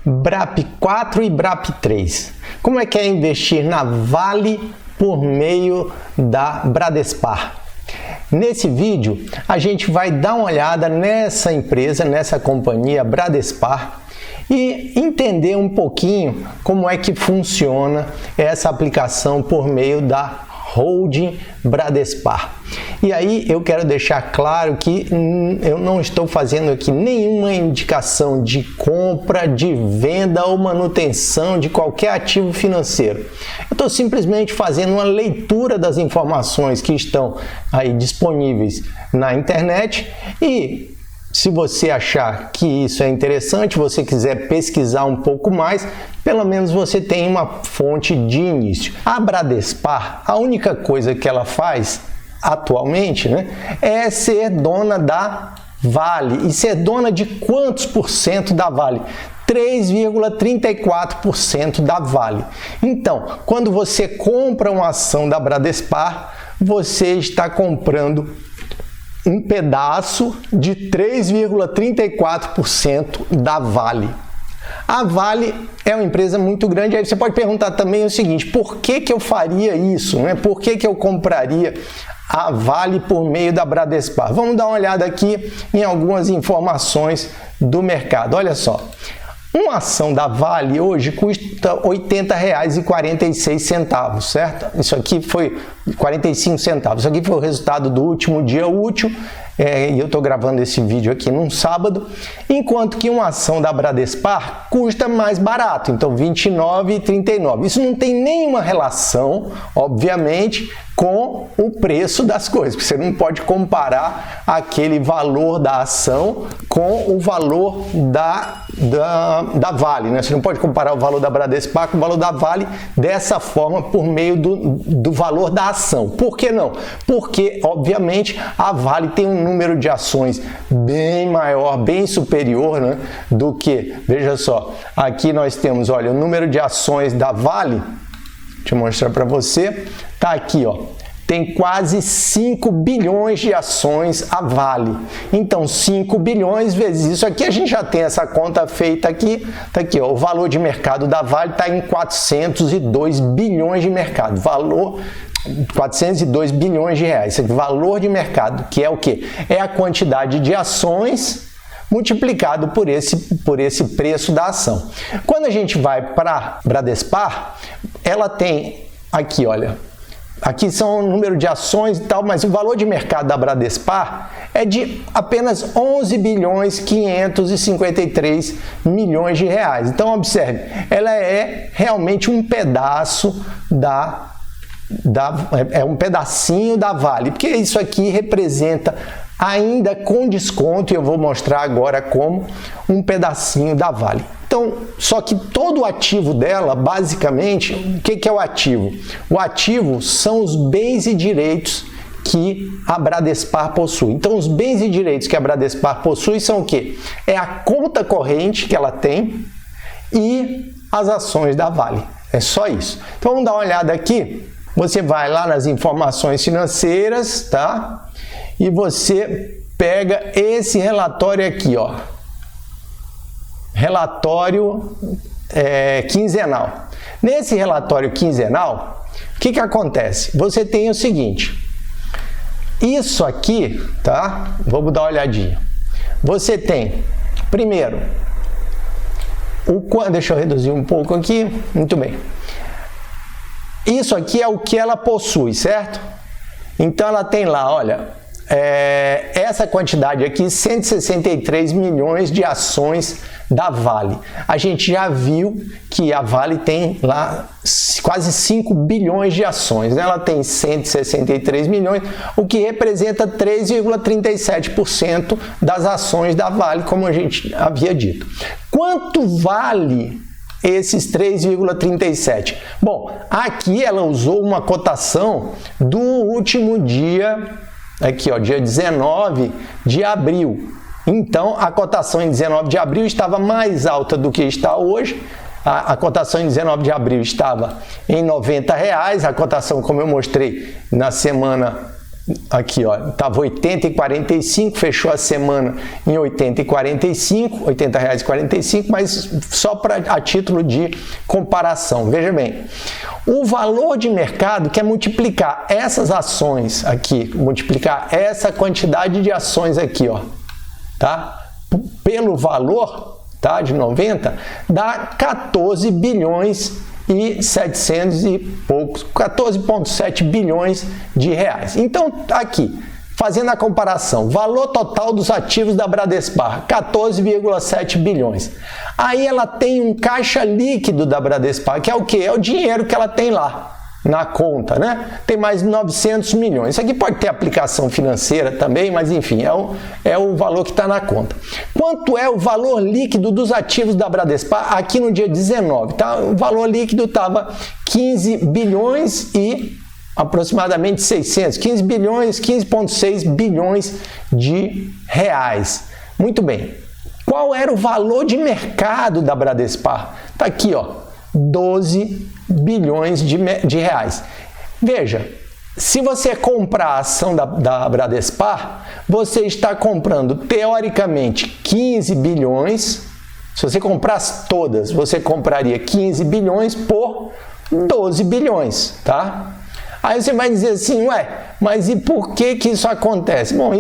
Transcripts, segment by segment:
BRAP 4 e BRAP 3. Como é que é investir na Vale por meio da Bradespar? Nesse vídeo, a gente vai dar uma olhada nessa empresa, nessa companhia Bradespar e entender um pouquinho como é que funciona essa aplicação por meio da Holding Bradespar. E aí eu quero deixar claro que eu não estou fazendo aqui nenhuma indicação de compra, de venda ou manutenção de qualquer ativo financeiro. Eu estou simplesmente fazendo uma leitura das informações que estão aí disponíveis na internet e se você achar que isso é interessante, você quiser pesquisar um pouco mais, pelo menos você tem uma fonte de início. A Bradespar, a única coisa que ela faz atualmente, é ser dona da Vale. E ser dona de quantos por cento da Vale? 3,34% da Vale. Então, quando você compra uma ação da Bradespar, você está comprando um pedaço de 3,34% da Vale. A Vale é uma empresa muito grande. Aí você pode perguntar também o seguinte: por que eu faria isso? Por que eu compraria a Vale por meio da Bradespar? Vamos dar uma olhada aqui em algumas informações do mercado. Olha só. Uma ação da Vale hoje custa R$ 80,46, certo? Isso aqui foi 45 centavos. Isso aqui foi o resultado do último dia útil. E eu estou gravando esse vídeo aqui num sábado, enquanto que uma ação da Bradespar custa mais barato, então R$ 29,39. Isso não tem nenhuma relação, obviamente, com o preço das coisas, porque você não pode comparar aquele valor da ação com o valor da Vale, Você não pode comparar o valor da Bradespar com o valor da Vale dessa forma por meio do valor da ação. Por que não? Porque, obviamente, a Vale tem um número de ações bem maior, bem superior, do que, veja só, aqui nós temos, olha, o número de ações da Vale, deixa eu mostrar para você, tá aqui, ó. Tem quase 5 bilhões de ações a Vale. Então, 5 bilhões vezes isso aqui, a gente já tem essa conta feita aqui. Tá aqui, ó, o valor de mercado da Vale está em 402 bilhões de mercado. Valor 402 bilhões de reais. Esse aqui, valor de mercado, que é o quê? É a quantidade de ações multiplicado por esse preço da ação. Quando a gente vai para a Bradespar, ela tem aqui, olha, aqui são o número de ações e tal, mas o valor de mercado da Bradespar é de apenas 11 bilhões 553 milhões de reais. Então, observe, ela é realmente um pedaço é um pedacinho da Vale, porque isso aqui representa ainda com desconto, e eu vou mostrar agora como, um pedacinho da Vale. Então, só que todo o ativo dela, basicamente, o que é o ativo? O ativo são os bens e direitos que a Bradespar possui. Então, os bens e direitos que a Bradespar possui são o quê? É a conta corrente que ela tem e as ações da Vale. É só isso. Então, vamos dar uma olhada aqui. Você vai lá nas informações financeiras, tá? E você pega esse relatório aqui, ó. Relatório quinzenal. Nesse relatório quinzenal, o que acontece? Você tem o seguinte, isso aqui, tá? Vamos dar uma olhadinha. Você tem, primeiro, deixa eu reduzir um pouco aqui, muito bem. Isso aqui é o que ela possui, certo? Então ela tem lá, olha, essa quantidade aqui, 163 milhões de ações da Vale. A gente já viu que a Vale tem lá quase 5 bilhões de ações. Ela tem 163 milhões, o que representa 3,37% das ações da Vale, como a gente havia dito. Quanto vale esses 3,37? Bom, aqui ela usou uma cotação do último dia, aqui ó, dia 19 de abril. Então, a cotação em 19 de abril estava mais alta do que está hoje. A cotação em 19 de abril estava em R$ 90, a cotação, como eu mostrei na semana aqui, ó, estava 80,45, fechou a semana em 80,45, R$ 80,45, mas só a título de comparação. Veja bem, o valor de mercado quer multiplicar essas ações aqui, multiplicar essa quantidade de ações aqui, ó, tá? Pelo valor, tá, de 90, dá 14 bilhões e 700 e poucos, 14,7 bilhões de reais. Então, aqui, fazendo a comparação, valor total dos ativos da Bradespar, 14,7 bilhões. Aí ela tem um caixa líquido da Bradespar, que é o quê? É o dinheiro que ela tem lá na conta, né? Tem mais 900 milhões. Isso aqui pode ter aplicação financeira também, mas enfim, é o valor que está na conta. Quanto é o valor líquido dos ativos da Bradespar aqui no dia 19, tá? O valor líquido estava 15 bilhões e aproximadamente 600, 15 bilhões, 15,6 bilhões de reais. Muito bem. Qual era o valor de mercado da Bradespar? Tá aqui, ó, 12 bilhões de reais. Veja, se você comprar a ação da Bradespar, você está comprando, teoricamente, 15 bilhões. Se você comprasse todas, você compraria 15 bilhões por 12 bilhões, tá? Aí você vai dizer assim, ué, mas e por que isso acontece? Bom,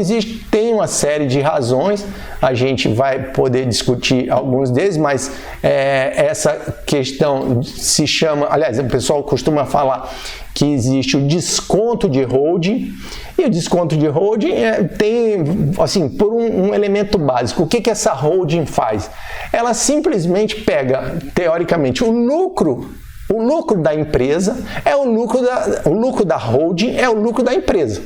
tem uma série de razões, a gente vai poder discutir alguns deles, mas essa questão se chama, aliás, o pessoal costuma falar que existe o desconto de holding, e o desconto de holding tem, assim, por um elemento básico. O que essa holding faz? Ela simplesmente pega, teoricamente, o lucro da empresa é o lucro da holding é o lucro da empresa.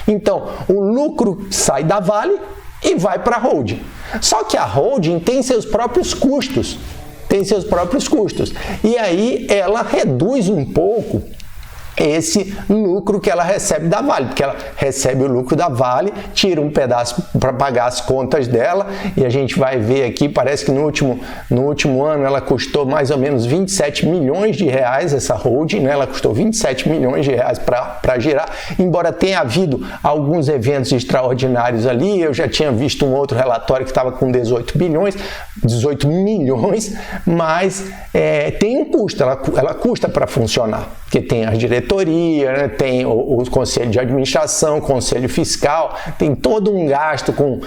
Então, o lucro sai da Vale e vai para a holding. Só que a holding tem seus próprios custos. E aí ela reduz um pouco esse lucro que ela recebe da Vale, porque ela recebe o lucro da Vale, tira um pedaço para pagar as contas dela, e a gente vai ver aqui, parece que no último ano ela custou mais ou menos 27 milhões de reais, essa holding, né? Ela custou 27 milhões de reais para girar, embora tenha havido alguns eventos extraordinários ali. Eu já tinha visto um outro relatório que estava com 18 milhões, mas tem um custo, ela custa para funcionar, porque tem as diretoria, né? Tem o conselho de administração, conselho fiscal, tem todo um gasto com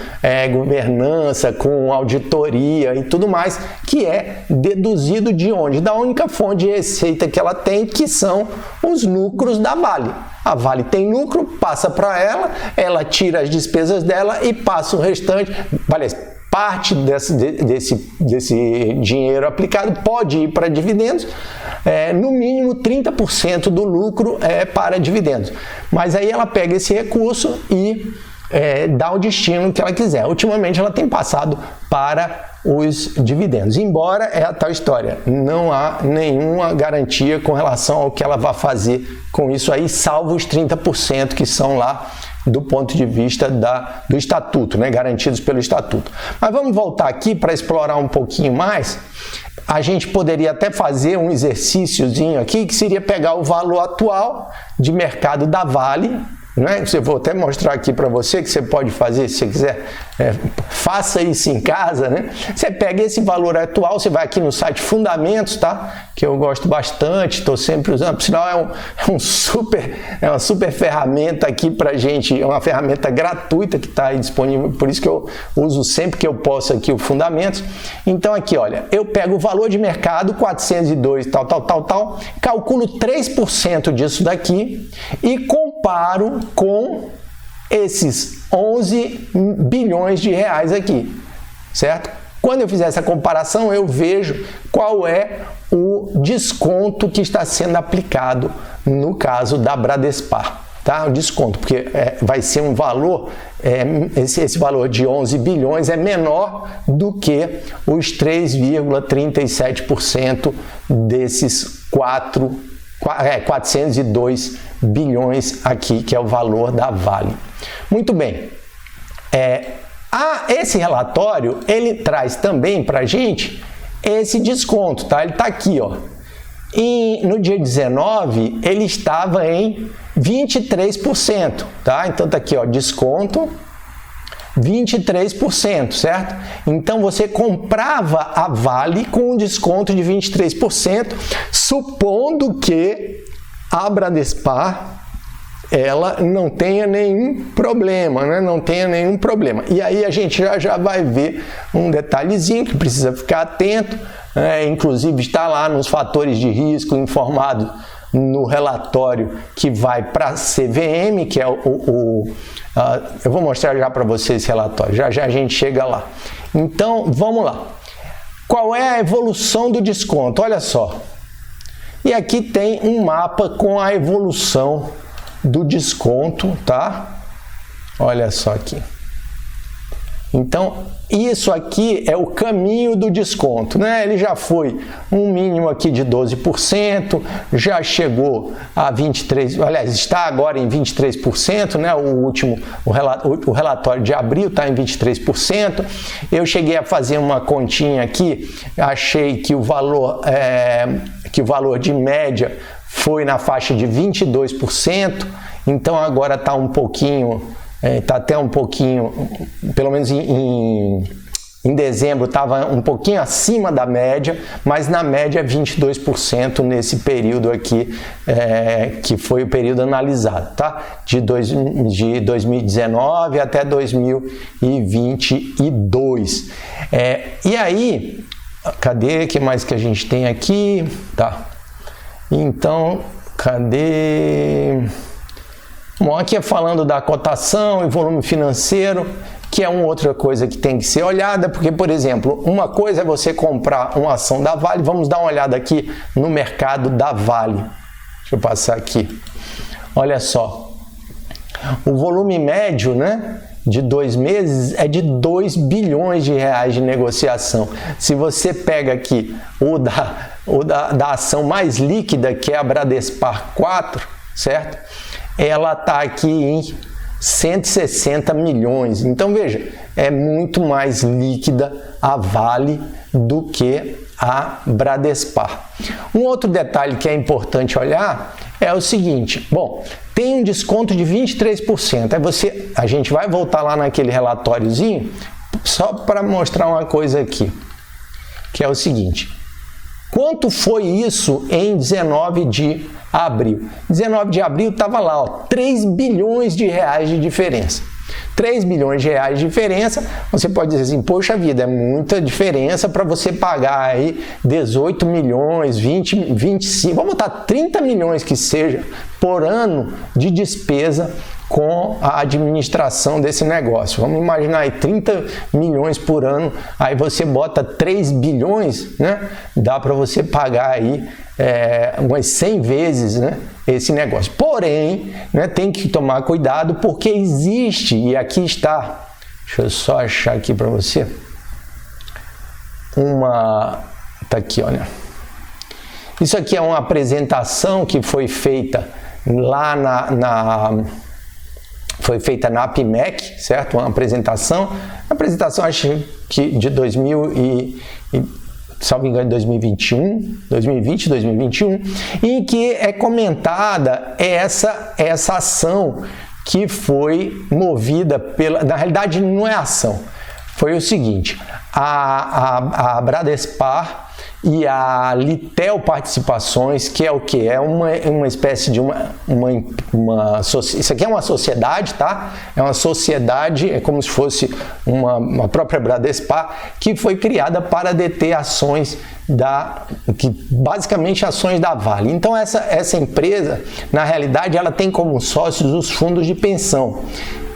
governança, com auditoria e tudo mais, que é deduzido de onde? Da única fonte de receita que ela tem, que são os lucros da Vale. A Vale tem lucro, passa para ela tira as despesas dela e passa o restante, parte desse dinheiro aplicado pode ir para dividendos, no mínimo 30% do lucro é para dividendos. Mas aí ela pega esse recurso e dá o destino que ela quiser. Ultimamente ela tem passado para os dividendos, embora é a tal história, não há nenhuma garantia com relação ao que ela vai fazer com isso aí, salvo os 30% que são lá do ponto de vista do estatuto, né, garantidos pelo estatuto. Mas vamos voltar aqui para explorar um pouquinho mais. A gente poderia até fazer um exercíciozinho aqui, que seria pegar o valor atual de mercado da Vale, né? Eu vou até mostrar aqui para você, que você pode fazer, se você quiser, faça isso em casa, né? Você pega esse valor atual, você vai aqui no site Fundamentos, tá? Que eu gosto bastante, estou sempre usando, por sinal é uma super ferramenta aqui para gente, é uma ferramenta gratuita que está aí disponível, por isso que eu uso sempre que eu posso aqui o Fundamentos. Então aqui, olha, eu pego o valor de mercado, 402, tal, calculo 3% disso daqui e comparo com esses 11 bilhões de reais aqui, certo? Quando eu fizer essa comparação, eu vejo qual é o desconto que está sendo aplicado no caso da Bradespar, tá? O desconto, porque vai ser um valor, esse valor de 11 bilhões é menor do que os 3,37% desses 402 bilhões aqui, que é o valor da Vale. Muito bem. Esse relatório, ele traz também para a gente esse desconto, tá? Ele está aqui, ó. no dia 19, ele estava em 23%, tá? Então tá aqui, ó, desconto 23%, certo? Então você comprava a Vale com um desconto de 23%, supondo que a Bradespar ela não tenha nenhum problema, né? Não tenha nenhum problema. E aí a gente já vai ver um detalhezinho que precisa ficar atento, inclusive está lá nos fatores de risco informado no relatório que vai para a CVM, que é eu vou mostrar já para vocês esse relatório, já a gente chega lá. Então, vamos lá. Qual é a evolução do desconto? Olha só. E aqui tem um mapa com a evolução do desconto, tá? Olha só aqui. Então, isso aqui é o caminho do desconto, né? Ele já foi um mínimo aqui de 12%, já chegou a 23%, aliás, está agora em 23%, né? O relatório de abril está em 23%. Eu cheguei a fazer uma continha aqui, achei que o valor de média foi na faixa de 22%, então agora está um pouquinho, está até um pouquinho, pelo menos em dezembro estava um pouquinho acima da média, mas na média 22% nesse período aqui, que foi o período analisado, tá? De 2019 até 2022. E aí, cadê? O que mais que a gente tem aqui? Tá. Então, cadê? Bom, aqui é falando da cotação e volume financeiro, que é uma outra coisa que tem que ser olhada, porque, por exemplo, uma coisa é você comprar uma ação da Vale, vamos dar uma olhada aqui no mercado da Vale. Deixa eu passar aqui. Olha só, o volume médio, né, de 2 meses é de 2 bilhões de reais de negociação. Se você pega aqui o da ação mais líquida, que é a Bradespar 4, certo? Ela está aqui em 160 milhões. Então, veja, é muito mais líquida a Vale do que a Bradespar. Um outro detalhe que é importante olhar é o seguinte, bom, tem um desconto de 23%. A gente vai voltar lá naquele relatóriozinho só para mostrar uma coisa aqui, que é o seguinte. Quanto foi isso em 19 de abril? 19 de abril estava lá, ó, 3 bilhões de reais de diferença. 3 bilhões de reais de diferença, você pode dizer assim, poxa vida, é muita diferença para você pagar aí 18 milhões, 20, 25, vamos botar 30 milhões que seja por ano de despesa com a administração desse negócio. Vamos imaginar aí 30 milhões por ano, aí você bota 3 bilhões, né? Dá para você pagar aí umas 100 vezes, né, esse negócio. Porém, né, tem que tomar cuidado porque existe, e aqui está, deixa eu só achar aqui para você, tá aqui, olha. Isso aqui é uma apresentação que foi feita lá foi feita na APIMEC, certo? Uma apresentação acho que de 2021, em que é comentada essa ação que foi movida na realidade não é ação, foi o seguinte, a Bradespar e a Litel Participações, que é o que? É uma espécie de isso aqui é uma sociedade, tá? É uma sociedade, é como se fosse uma própria Bradespar, que foi criada para deter ações basicamente ações da Vale. Então essa empresa, na realidade, ela tem como sócios os fundos de pensão.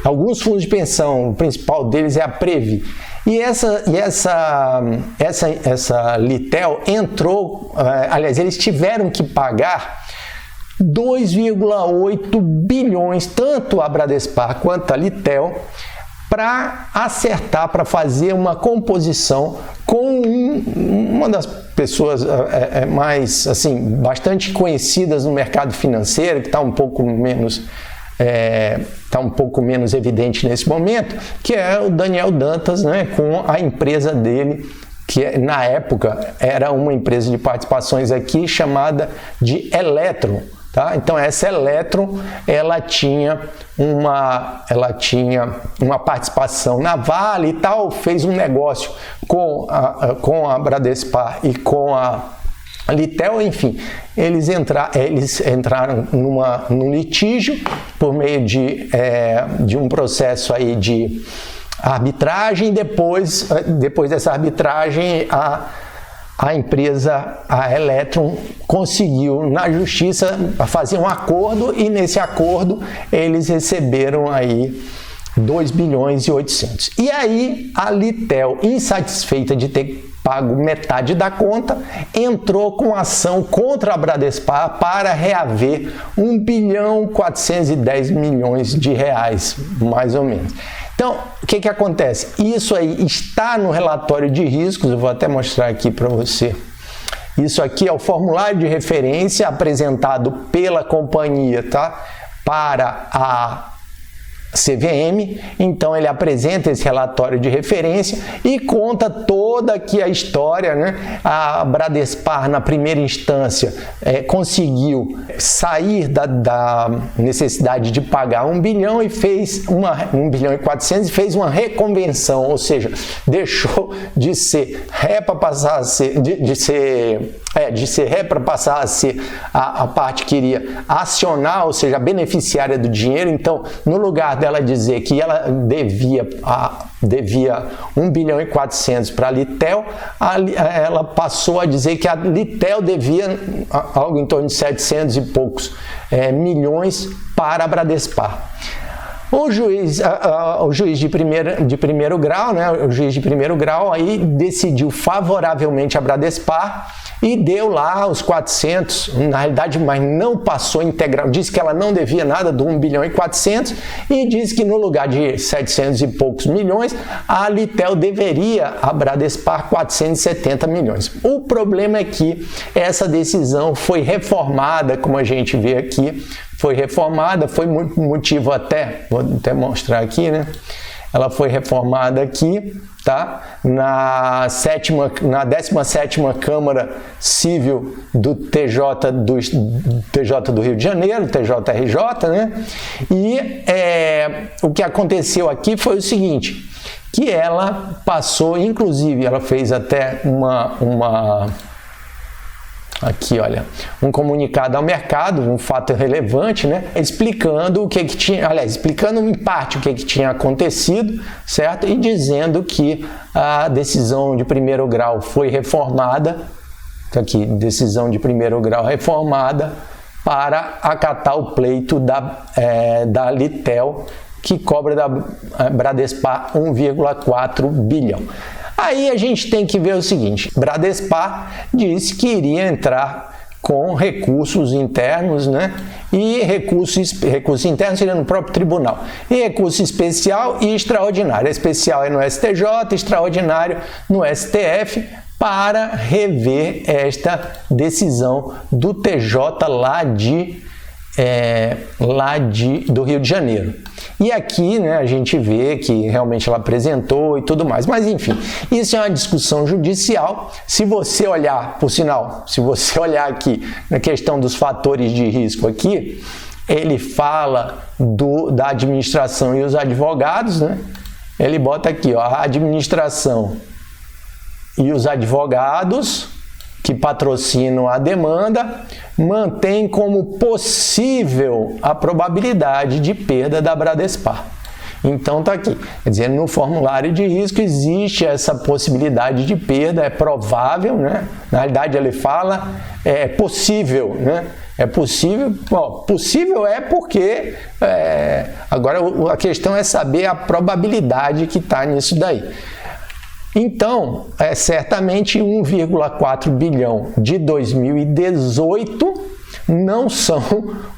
Alguns fundos de pensão, o principal deles é a Previ. E essa Litel entrou, aliás, eles tiveram que pagar 2,8 bilhões, tanto a Bradespar quanto a Litel, para acertar, para fazer uma composição com uma das pessoas mais, assim, bastante conhecidas no mercado financeiro, que está um pouco menos evidente nesse momento, que é o Daniel Dantas, né, com a empresa dele, que na época era uma empresa de participações aqui chamada de Eletron. Tá? Então essa Eletron, ela tinha uma participação na Vale e tal, fez um negócio com a Bradespar e com a Litel, enfim, eles entraram num litígio por meio de um processo aí de arbitragem. Depois dessa arbitragem, a empresa, a Eletron, conseguiu na justiça fazer um acordo, e nesse acordo eles receberam aí 2 bilhões e 800. E aí a Litel, insatisfeita de ter pago metade da conta, entrou com ação contra a Bradespar para reaver 1 bilhão 410 milhões de reais, mais ou menos. Então, o que acontece? Isso aí está no relatório de riscos, eu vou até mostrar aqui para você. Isso aqui é o formulário de referência apresentado pela companhia, tá? Para a CVM. Então ele apresenta esse relatório de referência e conta toda aqui a história, né? A Bradespar, na primeira instância, conseguiu sair da necessidade de pagar 1 bilhão e fez 1 bilhão e 400 e fez uma reconvenção, ou seja, deixou de ser ré para passar a ser de ser ré para passar a ser a parte que iria acionar, ou seja, a beneficiária do dinheiro. Então, no lugar dela dizer que ela devia 1 bilhão e 400 para a Litel, ela passou a dizer que a Litel devia algo em torno de 700 e poucos milhões para a Bradespar. O juiz de primeiro grau, né, o juiz de primeiro grau aí decidiu favoravelmente a Bradespar e deu lá os 400, na realidade, mas não passou integral, disse que ela não devia nada do 1 bilhão e 400 e disse que no lugar de 700 e poucos milhões, a Litel deveria a Bradespar 470 milhões. O problema é que essa decisão foi reformada, como a gente vê aqui, foi reformada, foi motivo até, vou até mostrar aqui, né? Ela foi reformada aqui, tá? Na 17ª Câmara Civil do TJ do Rio de Janeiro, TJRJ, né? E o que aconteceu aqui foi o seguinte, que ela passou, inclusive, ela fez até aqui, olha, um comunicado ao mercado, um fato relevante, né? Explicando o que tinha, aliás, explicando em parte o que tinha acontecido, certo? E dizendo que a decisão de primeiro grau foi reformada, aqui, decisão de primeiro grau reformada para acatar o pleito da Litel, que cobra da Bradespar 1,4 bilhão. Aí a gente tem que ver o seguinte, Bradespar disse que iria entrar com recursos internos, né? E recurso interno seria no próprio tribunal. E recurso especial e extraordinário. Especial é no STJ, extraordinário no STF, para rever esta decisão do TJ do Rio de Janeiro. E aqui, né, a gente vê que realmente ela apresentou e tudo mais. Mas, enfim, isso é uma discussão judicial. Se você olhar, por sinal, se você olhar aqui na questão dos fatores de risco aqui, ele fala da administração e os advogados, né? Ele bota aqui, ó, a administração e os advogados que patrocinam a demanda mantém como possível a probabilidade de perda da Bradespar. Então tá aqui, quer dizer, no formulário de risco existe essa possibilidade de perda, é provável, né? Na realidade ele fala, é possível, né? É possível, bom, possível é porque, agora a questão é saber a probabilidade que está nisso daí. Então, certamente 1,4 bilhão de 2018 não são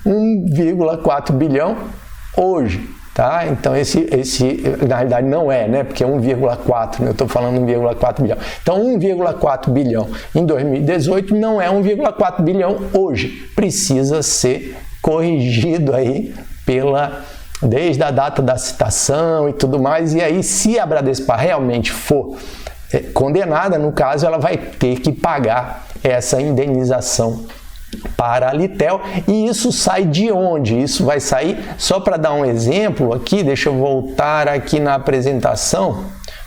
1,4 bilhão hoje, tá? Então, na realidade não é, né? Porque é 1,4, né? Eu estou falando 1,4 bilhão. Então, 1,4 bilhão em 2018 não é 1,4 bilhão hoje. Precisa ser corrigido aí desde a data da citação e tudo mais, e aí se a Bradespar realmente for condenada, no caso, ela vai ter que pagar essa indenização para a Litel. E isso sai de onde? Isso vai sair, só para dar um exemplo aqui, deixa eu voltar aqui na apresentação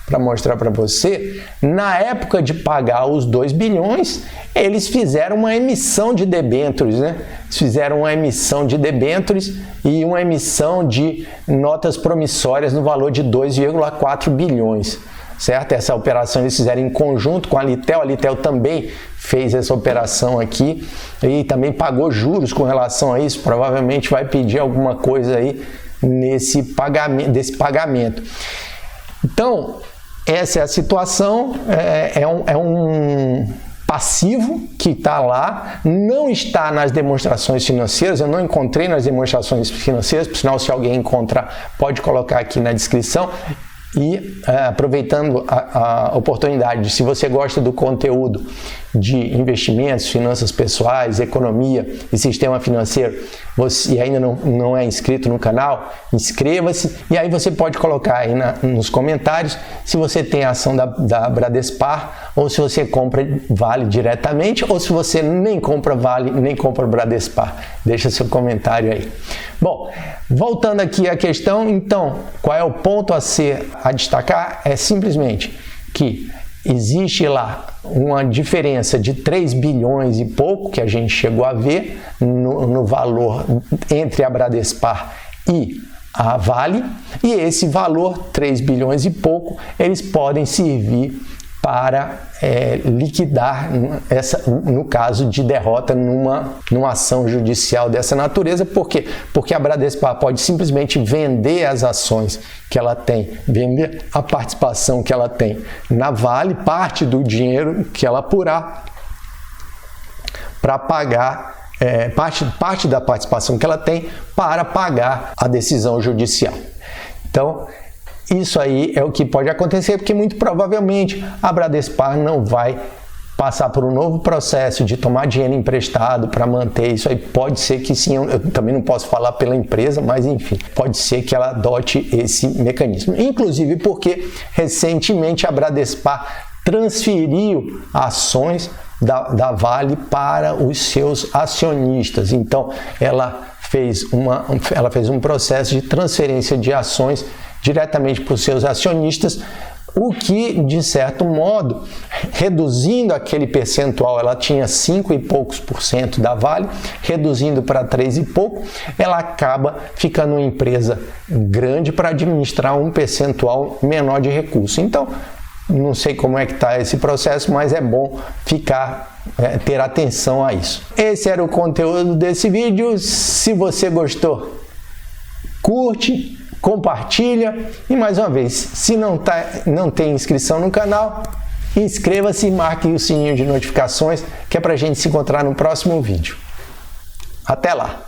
para mostrar para você. Na época de pagar os 2 bilhões, eles fizeram uma emissão de debêntures, né? Eles fizeram uma emissão de debêntures e uma emissão de notas promissórias no valor de 2,4 bilhões. Certo? Essa operação eles fizeram em conjunto com a Litel também fez essa operação aqui e também pagou juros com relação a isso, provavelmente vai pedir alguma coisa aí desse pagamento. Então, essa é a situação, é um passivo que está lá, não está nas demonstrações financeiras, eu não encontrei nas demonstrações financeiras, por sinal, se alguém encontrar, pode colocar aqui na descrição. E aproveitando a oportunidade, se você gosta do conteúdo de investimentos, finanças pessoais, economia e sistema financeiro, e ainda não é inscrito no canal, inscreva-se e aí você pode colocar aí nos comentários se você tem a ação da Bradespar ou se você compra Vale diretamente ou se você nem compra Vale, nem compra Bradespar. Deixa seu comentário aí. Bom, voltando aqui à questão, então, qual é o ponto a destacar? É simplesmente que existe lá uma diferença de 3 bilhões e pouco que a gente chegou a ver no valor entre a Bradespar e a Vale, e esse valor, 3 bilhões e pouco, eles podem servir para liquidar, no caso de derrota numa ação judicial dessa natureza. Por quê? Porque a Bradespar pode simplesmente vender as ações que ela tem, vender a participação que ela tem na Vale, parte do dinheiro que ela apurar, para pagar parte da participação que ela tem para pagar a decisão judicial. Então, isso aí é o que pode acontecer, porque muito provavelmente a Bradespar não vai passar por um novo processo de tomar dinheiro emprestado para manter isso aí. Pode ser que sim, eu também não posso falar pela empresa, mas enfim, pode ser que ela adote esse mecanismo. Inclusive porque recentemente a Bradespar transferiu ações da Vale para os seus acionistas. Então, ela fez um processo de transferência de ações diretamente para os seus acionistas, o que, de certo modo, reduzindo aquele percentual, ela tinha 5 e poucos % da Vale, reduzindo para 3 e pouco, ela acaba ficando uma empresa grande para administrar um percentual menor de recursos. Então, não sei como é que está esse processo, mas é bom ter atenção a isso. Esse era o conteúdo desse vídeo. Se você gostou, curte, compartilha e, mais uma vez, se não tem inscrição no canal, inscreva-se e marque o sininho de notificações, que é para a gente se encontrar no próximo vídeo. Até lá!